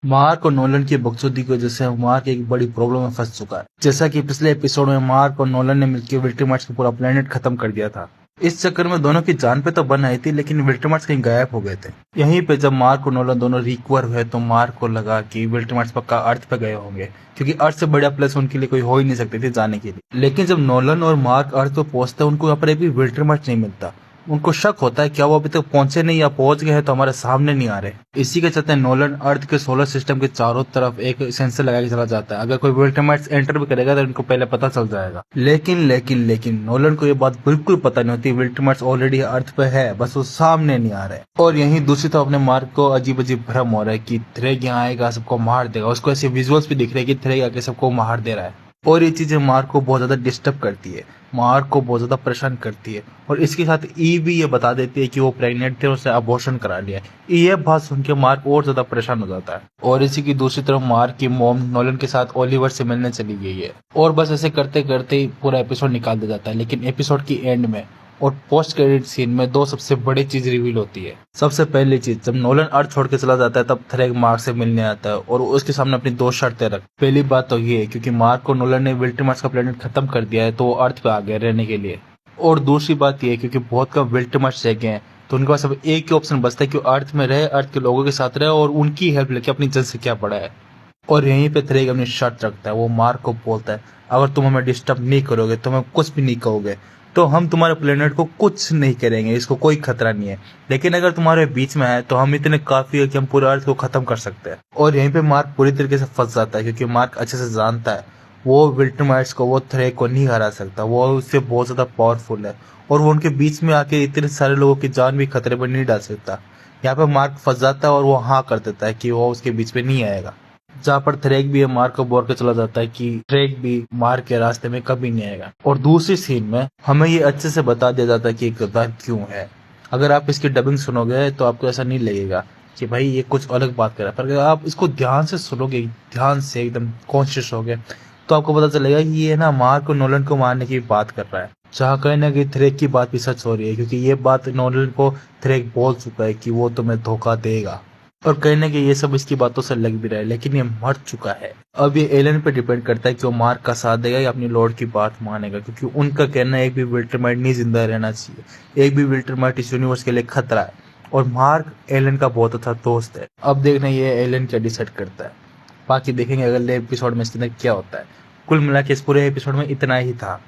Mark और Nolan की बकचोदी की वजह से मार्क एक बड़ी प्रॉब्लम में फंस चुका है। जैसा कि पिछले एपिसोड में मार्क और नोलन ने मिलकर विल्ट्रीमार्ट्स का पूरा प्लेनेट खत्म कर दिया था। इस चक्कर में दोनों की जान पे तो बन आई थी, लेकिन विल्ट्रीमार्ट्स कहीं गायब हो गए थे। यहीं पे जब मार्क और नोलन दोनों रिकवर हुए तो मार्क को लगा कि विल्ट्रीमार्ट्स पक्का अर्थ पे गए होंगे, क्योंकि अर्थ से बड़ा प्लेस उनके लिए कोई हो ही नहीं सकते थे जाने के लिए। लेकिन जब नोलन और मार्क अर्थ पे पहुंचते हैं, उनको यहाँ पर एक भी विल्ट्रीमार्ट्स नहीं मिलता। उनको शक होता है क्या वो अभी तक पहुंचे नहीं या पहुंच गए हैं तो हमारे सामने नहीं आ रहे। इसी के चलते नोलन अर्थ के सोलर सिस्टम के चारों तरफ एक सेंसर लगा के चला जाता है। अगर कोई विल्ट्रीमार्ट्स एंटर भी करेगा तो इनको पहले पता चल जाएगा। लेकिन नोलन को ये बात बिल्कुल पता नहीं होती। विल्ट्रीमार्ट्स ऑलरेडी अर्थ पे है, बस वो सामने नहीं आ रहे। और यहीं दूसरी तरफ अपने मार्क को अजीब अजीब भ्रम हो रहा है कि थ्रेग यहाँ आएगा सबको मार देगा। उसको ऐसे विजुअल्स भी दिख रहे हैं कि थ्रेग आके सबको मार दे रहा है। और ये चीजें मार्क को बहुत ज्यादा डिस्टर्ब करती है, मार्क को बहुत ज्यादा परेशान करती है। और इसके साथ ई भी ये बता देती है कि वो प्रेग्नेंट थे और उसने अबॉर्शन करा लिया। ये बात सुन के मार्क और ज्यादा परेशान हो जाता है। और इसी की दूसरी तरफ मार्क की मॉम नोलन के साथ ओलिवर से मिलने चली गई है। और बस ऐसे करते करते ही पूरा एपिसोड निकाल दिया जाता है। लेकिन एपिसोड की एंड में और पोस्ट क्रेडिट सीन में दो सबसे बड़ी चीज रिवील होती है। सबसे पहली चीज, जब नोलन अर्थ छोड़ के चला जाता है तब थ्रेग मार्क से मिलने आता है और उसके सामने अपनी दो शर्तें रख। पहली बात तो ये है क्योंकि मार्क और नोलन ने विल्ट्रीमार्ट्स का प्लेनेट खत्म कर दिया है तो वो अर्थ पे आ गए रहने के लिए। और दूसरी बात ये है क्योंकि बहुत कम विल्ट्रीमार्ट्स रह गए हैं तो उनके पास अब एक ही ऑप्शन बचता है कि वो अर्थ में रहे, अर्थ के लोगों के साथ रहे और उनकी हेल्प लेके अपनी जनसंख्या बढ़ाए। और यहीं पे थ्रेग अपनी शर्त रखता है। वो मार्क को बोलता है अगर तुम हमें डिस्टर्ब नहीं करोगे, तुम्हें कुछ भी नहीं कहोगे तो हम तुम्हारे प्लेनेट को कुछ नहीं करेंगे, इसको कोई खतरा नहीं है। लेकिन अगर तुम्हारे बीच में है तो हम इतने काफी है कि हम पूरे अर्थ को खत्म कर सकते हैं। और यहीं पे मार्क पूरी तरीके से फंस जाता है क्योंकि मार्क अच्छे से जानता है वो विल्ट्रीमार्ट्स को, वो थ्रेग को नहीं हरा सकता। वो उससे बहुत ज्यादा पावरफुल है और वो उनके बीच में आके इतने सारे लोगों की जान भी खतरे पर नहीं डाल सकता। यहाँ पे मार्क फंस जाता है और वो हाँ कर देता है कि वो उसके बीच में नहीं आएगा। जहाँ पर थ्रेग भी है मार्क को बोल के चला जाता है कि थ्रेग भी मार्क के रास्ते में कभी नहीं आएगा। और दूसरी सीन में हमें ये अच्छे से बता दिया जाता है कि किरदार क्यों है। अगर आप इसकी डबिंग सुनोगे तो आपको ऐसा नहीं लगेगा कि भाई ये कुछ अलग बात कर रहा है, पर अगर आप इसको ध्यान से सुनोगे, ध्यान से एकदम कॉन्शियस होगे तो आपको पता चलेगा कि ये ना मार्क और नोलन को मारने की बात कर रहा है। जहाँ कहीं ना कहीं थ्रेग की बात भी सच हो रही है क्योंकि ये बात नोलन को थ्रेग बोल चुका है कि वो तुम्हें धोखा देगा। और कहीं ना कहीं ये सब इसकी बातों से लग भी रहा है, लेकिन ये मर चुका है। अब ये एलन पे डिपेंड करता है कि वो मार्क का साथ देगा या अपनी लॉर्ड की बात मानेगा, क्योंकि उनका कहना है एक भी विल्ट्रीमार्ट नहीं जिंदा रहना चाहिए, एक भी विल्ट्रीमार्ट इस यूनिवर्स के लिए खतरा है। और मार्क एलन का बहुत अच्छा दोस्त है। अब देखना ये एलन क्या डिसाइड करता है, बाकी देखेंगे अगले एपिसोड में इसके अंदर क्या होता है। कुल मिला के इस पूरे एपिसोड में इतना ही था।